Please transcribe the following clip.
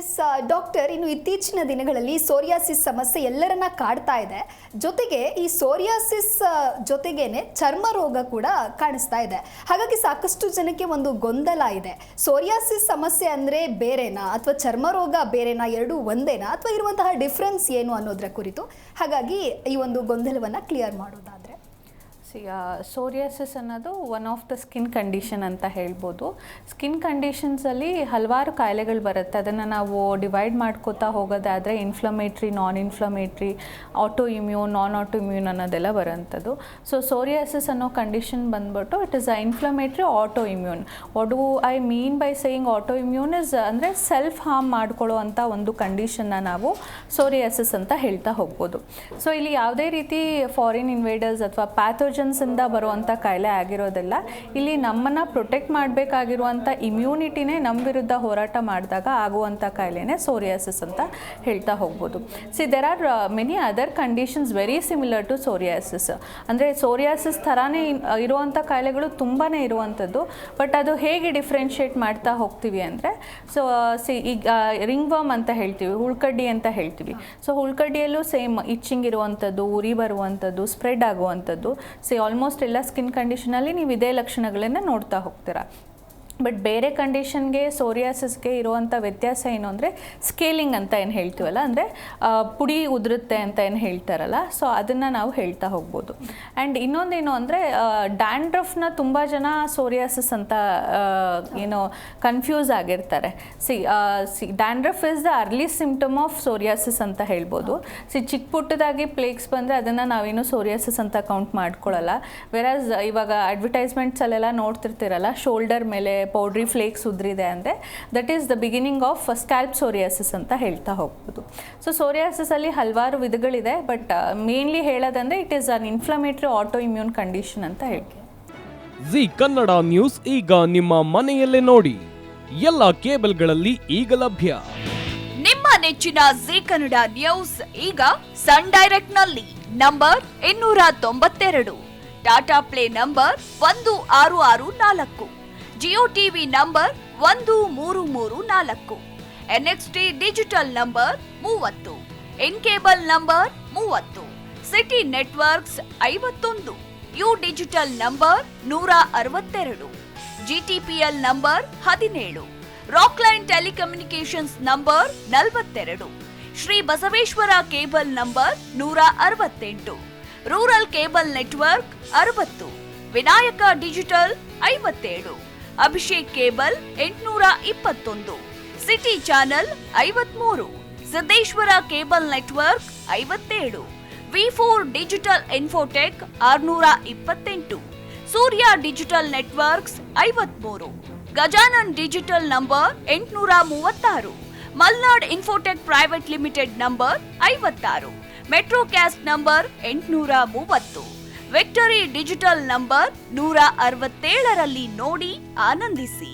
S doctor, ಇನ್ನು ಇತ್ತೀಚಿನ ದಿನಗಳಲ್ಲಿ ಸೋರಿಯಾಸಿಸ್ ಸಮಸ್ಯೆ ಎಲ್ಲರನ್ನ ಕಾಡ್ತಾ ಇದೆ. ಜೊತೆಗೆ ಈ ಸೋರಿಯಾಸಿಸ್ ಜೊತೆಗೇನೆ ಚರ್ಮ ರೋಗ ಕೂಡ ಕಾಣಿಸ್ತಾ ಇದೆ. ಹಾಗಾಗಿ ಸಾಕಷ್ಟು ಜನಕ್ಕೆ ಒಂದು ಗೊಂದಲ ಇದೆ. ಸೋರಿಯಾಸಿಸ್ ಸಮಸ್ಯೆ ಅಂದ್ರೆ ಬೇರೆನಾ ಅಥವಾ ಚರ್ಮ ರೋಗ ಬೇರೆನಾ, ಎರಡು ಒಂದೇನಾ ಅಥವಾ ಇರುವಂತಹ ಡಿಫ್ರೆನ್ಸ್ ಏನು ಅನ್ನೋದರ ಕುರಿತು. ಹಾಗಾಗಿ ಈ ಒಂದು ಗೊಂದಲವನ್ನ ಕ್ಲಿಯರ್ ಮಾಡೋದಾದ್ರೆ, ಸೋರಿಯಾಸಿಸ್ ಅನ್ನೋದು one of the skin condition ಅಂತ ಹೇಳ್ಬೋದು. ಸ್ಕಿನ್ ಕಂಡೀಷನ್ಸಲ್ಲಿ ಹಲವಾರು ಕಾಯಿಲೆಗಳು ಬರುತ್ತೆ. ಅದನ್ನು ನಾವು ಡಿವೈಡ್ ಮಾಡ್ಕೋತಾ ಹೋಗೋದಾದರೆ ಇನ್ಫ್ಲಮೇಟ್ರಿ, ನಾನ್ ಇನ್ಫ್ಲಮೇಟ್ರಿ, ಆಟೋ ಇಮ್ಯೂನ್, ನಾನ್ ಆಟೋ ಇಮ್ಯೂನ್ ಅನ್ನೋದೆಲ್ಲ ಬರೋಂಥದ್ದು. ಸೋರಿಯಾಸಿಸ್ ಅನ್ನೋ ಕಂಡೀಷನ್ ಬಂದ್ಬಿಟ್ಟು it is a inflammatory auto immune. What do I mean by saying auto immune is ಅಂದರೆ ಸೆಲ್ಫ್ ಹಾರ್ಮ್ ಮಾಡ್ಕೊಳ್ಳೋ ಅಂಥ ಒಂದು ಕಂಡೀಷನ್ನ ನಾವು ಸೋರಿಯಾಸಿಸ್ ಅಂತ ಹೇಳ್ತಾ ಹೋಗ್ಬೋದು. ಸೊ ಇಲ್ಲಿ ಯಾವುದೇ ರೀತಿ ಫಾರಿನ್ ಇನ್ವೇಡರ್ಸ್ ಅಥವಾ ಇಂದ ಬರುವಂಥ ಕಾಯಿಲೆ ಆಗಿರೋದಿಲ್ಲ. ಇಲ್ಲಿ ನಮ್ಮನ್ನು ಪ್ರೊಟೆಕ್ಟ್ ಮಾಡಬೇಕಾಗಿರುವಂಥ ಇಮ್ಯುನಿಟಿನೇ ನಮ್ಮ ವಿರುದ್ಧ ಹೋರಾಟ ಮಾಡಿದಾಗ ಆಗುವಂಥ ಕಾಯಿಲೆನೇ ಸೋರಿಯಾಸಿಸ್ ಅಂತ ಹೇಳ್ತಾ ಹೋಗ್ಬೋದು. There are many other conditions very similar to psoriasis. ಅಂದರೆ ಸೋರಿಯಾಸಿಸ್ ಥರಾನೇ ಇರುವಂಥ ಕಾಯಿಲೆಗಳು ತುಂಬಾ ಇರುವಂಥದ್ದು. ಬಟ್ ಅದು ಹೇಗೆ ಡಿಫ್ರೆನ್ಷಿಯೇಟ್ ಮಾಡ್ತಾ ಹೋಗ್ತೀವಿ ಅಂದರೆ, ಈಗ ರಿಂಗ್ ವರ್ಮ್ ಅಂತ ಹೇಳ್ತೀವಿ, ಹುಳ್ಕಡ್ಡಿ ಅಂತ ಹೇಳ್ತೀವಿ. ಹುಳ್ಕಡ್ಡಿಯಲ್ಲೂ ಸೇಮ್ ಇಚ್ಚಿಂಗ್ ಇರುವಂಥದ್ದು, ಉರಿ ಬರುವಂಥದ್ದು, ಸ್ಪ್ರೆಡ್ ಆಗುವಂಥದ್ದು. ಆಲ್ಮೋಸ್ಟ್ ಎಲ್ಲ ಸ್ಕಿನ್ ಕಂಡೀಷನಲ್ಲಿ ನೀವು ಇದೇ ಲಕ್ಷಣಗಳನ್ನು ನೋಡ್ತಾ ಹೋಗ್ತೀರಾ. ಬಟ್ ಬೇರೆ ಕಂಡೀಷನ್ಗೆ ಸೋರಿಯಾಸಿಸ್ಗೆ ಇರುವಂಥ ವ್ಯತ್ಯಾಸ ಏನು ಅಂದರೆ ಸ್ಕೇಲಿಂಗ್ ಅಂತ ಏನು ಹೇಳ್ತೀವಲ್ಲ, ಅಂದರೆ ಪುಡಿ ಉದುರುತ್ತೆ ಅಂತ ಏನು ಹೇಳ್ತಾರಲ್ಲ, ಅದನ್ನು ನಾವು ಹೇಳ್ತಾ ಹೋಗ್ಬೋದು. ಆ್ಯಂಡ್ ಇನ್ನೊಂದೇನು ಅಂದರೆ ಡ್ಯಾಂಡ್ರಫ್ನ ತುಂಬ ಜನ ಸೋರಿಯಾಸಿಸ್ ಅಂತ ಏನೋ ಕನ್ಫ್ಯೂಸ್ ಆಗಿರ್ತಾರೆ. Dandruff is the early symptom of psoriasis ಅಂತ ಹೇಳ್ಬೋದು. ಚಿಕ್ಕ ಪುಟ್ಟದಾಗಿ ಪ್ಲೇಕ್ಸ್ ಬಂದರೆ ಅದನ್ನು ನಾವೇನು ಸೋರಿಯಾಸಿಸ್ ಅಂತ ಕೌಂಟ್ ಮಾಡ್ಕೊಳ್ಳಲ್ಲ. ವೆರಾಸ್ ಇವಾಗ ಅಡ್ವರ್ಟೈಸ್ಮೆಂಟ್ಸಲ್ಲೆಲ್ಲ ನೋಡ್ತಿರ್ತೀರಲ್ಲ, ಶೋಲ್ಡರ್ ಮೇಲೆ ಪೌಡ್ರಿ ಫ್ಲೇಕ್ಸ್ ಉದ್ರಿದೆ ಅಂದರೆ that is the beginning of scalp psoriasis ಅಂತ ಹೇಳ್ತಾ ಹೋಗ್ಬೋದು. ಸೋರಿಯಾಸಿಸಲ್ಲಿ ಹಲವಾರು ವಿಧಗಳಿದೆ. ಬಟ್ ಮೇನ್ಲಿ ಹೇಳೋದಂದರೆ it is an inflammatory autoimmune condition ಅಂತ ಹೇಳ್ತೀವಿ. ಜಿ ಕನ್ನಡ ನ್ಯೂಸ್ ಈಗ ನಿಮ್ಮ ಮನೆಯಲ್ಲೇ ನೋಡಿ. ಎಲ್ಲ ಕೇಬಲ್ಗಳಲ್ಲಿ ಈಗ ಲಭ್ಯ. ನಿಮ್ಮ ನೆಚ್ಚಿನ ಜಿ ಕನ್ನಡ ನ್ಯೂಸ್ ಈಗ ಸನ್ ಡೈರೆಕ್ಟ್ ನಲ್ಲಿ number 292, Tata Play number 1664, Jio TV number 1334, NXT digital number 30, N cable number 30, City Networks 51, U digital number 162, GTPL number 17, Rockline telecommunications number 42, Shri Basaveshwara cable number 168, rural cable network 60, Vinayaka digital 57, Abhishek cable 821, city channel 53, Siddeshwara cable network 57, ವಿ4 digital infotech 628, Surya digital networks 53, Gajanan digital number 836, Malnad infotech private limited number 56, Metrocast number 830, Victory digital number 167ರಲ್ಲಿ ನೋಡಿ ಆನಂದಿಸಿ.